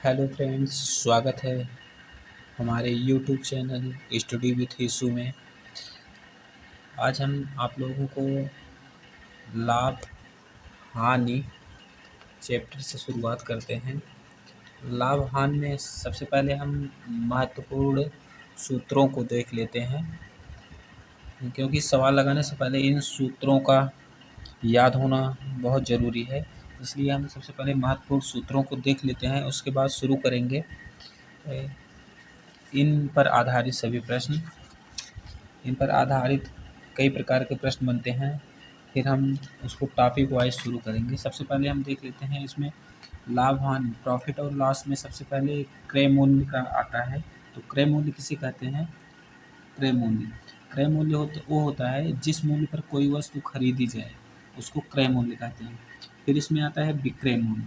Hello friends, स्वागत है हमारे यूट्यूब चैनल स्टडी विथ यीशु में। आज हम आप लोगों को लाभ हानि चैप्टर से शुरुआत करते हैं। लाभ हानि में सबसे पहले हम महत्वपूर्ण सूत्रों को देख लेते हैं, क्योंकि सवाल लगाने से पहले इन सूत्रों का याद होना बहुत ज़रूरी है। इसलिए हम सबसे पहले महत्वपूर्ण सूत्रों को देख लेते हैं, उसके बाद शुरू करेंगे इन पर आधारित सभी प्रश्न। इन पर आधारित कई प्रकार के प्रश्न बनते हैं, फिर हम उसको टॉपिक वाइज शुरू करेंगे। सबसे पहले हम देख लेते हैं इसमें लाभ हानि, प्रॉफिट और लॉस में सबसे पहले क्रय मूल्य का आता है। तो क्रय मूल्य किसे कहते हैं? क्रय मूल्य वो होता है जिस मूल्य पर कोई वस्तु खरीदी जाए उसको क्रय मूल्य कहते हैं। फिर इसमें आता है विक्रय मूल्य।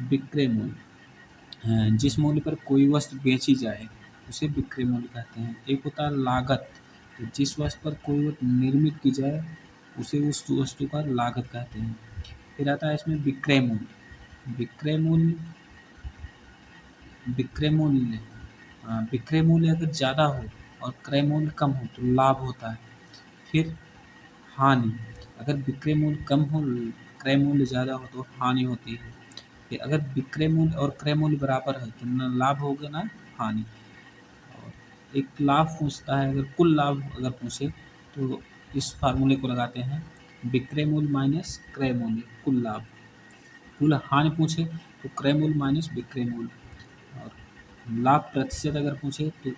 विक्रय मूल्य जिस मूल्य पर कोई वस्तु बेची जाए उसे विक्रय मूल्य कहते हैं। एक होता है लागत, तो जिस वस्तु पर कोई वस्तु निर्मित की जाए उसे उस वस्तु का लागत कहते हैं। फिर आता है इसमें विक्रय मूल्य। विक्रय मूल्य अगर ज़्यादा हो और क्रय मूल्य कम हो तो लाभ होता है। फिर हानि, अगर विक्रय मूल्य कम हो क्रय मूल्य ज़्यादा हो तो हानि होती है। फिर अगर विक्रय मूल्य और क्रय मूल्य बराबर है तो न लाभ होगा ना हानि। और एक लाभ पूछता है, अगर कुल लाभ अगर पूछे तो इस फार्मूले को लगाते हैं, विक्रय मूल्य माइनस क्रय मूल्य कुल लाभ। कुल हानि पूछे तो क्रय मूल्य माइनस विक्रय मूल्य। और लाभ प्रतिशत अगर पूछे तो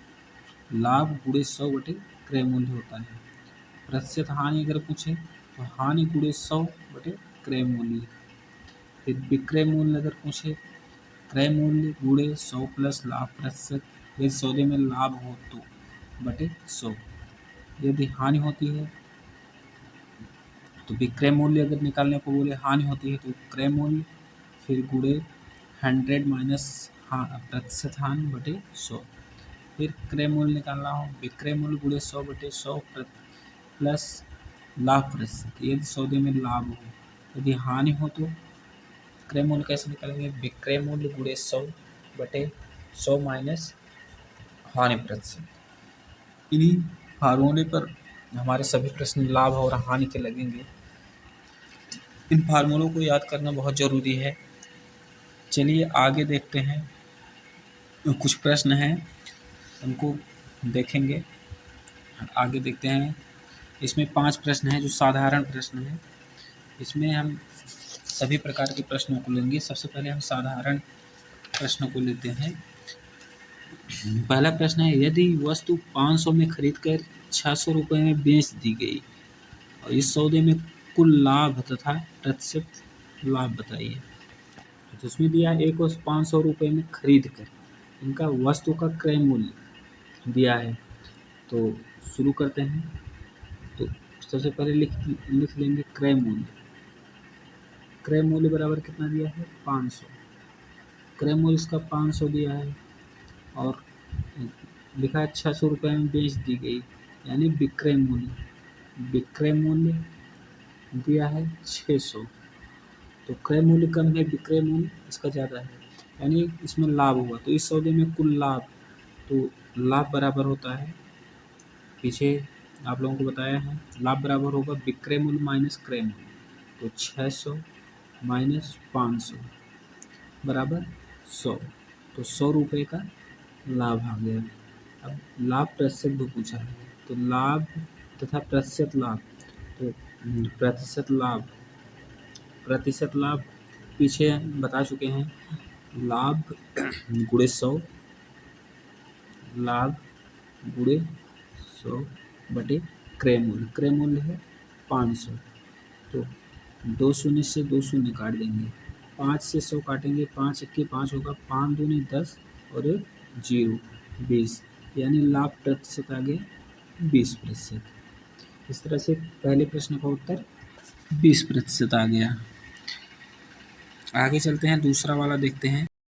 लाभ गुणे 100 बटे क्रय मूल्य होता है। प्रतिशत हानि अगर पूछे तो हानि गुणे 100 बटे क्रय मूल्य। फिर विक्रय मूल्य अगर पूछे, क्रय मूल्य गुणे 100 प्लस लाभ प्रतिशत, यदि सौदे में लाभ हो तो बटे 100। यदि हानि होती है तो विक्रय मूल्य अगर निकालने को बोले हानि होती है तो क्रय मूल्य, फिर गुणे 100 माइनस प्रतिशत हानि बटे 100। फिर क्रय मूल्य निकालना हो, विक्रय मूल्य गुणे 100 बटे 100 प्लस लाभ प्रतिशत, यदि सौदे में लाभ हो। यदि हानि हो तो क्रय मूल्य कैसे निकालेंगे? विक्रय मूल्य गुणे 100 बटे 100 माइनस हानि प्रतिशत। इन्हीं फार्मूले पर हमारे सभी प्रश्न लाभ और हानि के लगेंगे। इन फार्मूलों को याद करना बहुत ज़रूरी है। चलिए आगे देखते हैं, कुछ प्रश्न हैं उनको देखेंगे। आगे देखते हैं, इसमें 5 प्रश्न हैं जो साधारण प्रश्न हैं। इसमें हम सभी प्रकार के प्रश्नों को लेंगे। सबसे पहले हम साधारण प्रश्नों को लेते हैं। पहला प्रश्न है, यदि वस्तु 500 में खरीद कर 600 रुपये में बेच दी गई और इस सौदे में कुल लाभ तथा प्रतिशत लाभ बताइए। तो इसमें दिया है एक वस्तु 500 रुपये में खरीद कर, इनका वस्तु का क्रय मूल्य दिया है। तो शुरू करते हैं। तो सबसे पहले लिख लेंगे क्रय मूल्य। क्रय मूल्य बराबर कितना दिया है? 500। क्रय मूल्य इसका 500 दिया है और लिखा है 600 रुपये में बेच दी गई, यानी विक्रय मूल्य। विक्रय मूल्य दिया है 600, तो क्रय मूल्य कम है, विक्रय मूल्य इसका ज़्यादा है, यानी इसमें लाभ हुआ। तो इस सौदे में कुल लाभ, तो लाभ बराबर होता है, पीछे आप लोगों को बताया है, लाभ बराबर होगा विक्रय मूल्य माइनस क्रय मूल्य। तो 600 माइनस 500 बराबर 100, तो 100 रुपये का लाभ आ गया। अब लाभ प्रतिशत भी पूछा है, तो लाभ तथा प्रतिशत लाभ, तो प्रतिशत लाभ पीछे बता चुके हैं, लाभ गुणे 100, लाभ गुणे 100 बटे क्रय मूल्य। क्रय मूल्य है 500, तो 2 शून्य से 2 शून्य काट देंगे, 5 से 100 काटेंगे, 5 1 5 होगा, 5 दूनी 10 और 1 0 20, यानी लाभ प्रतिशत आ गया 20%। इस तरह से पहले प्रश्न का उत्तर 20% आ गया। आगे चलते हैं, दूसरा वाला देखते हैं।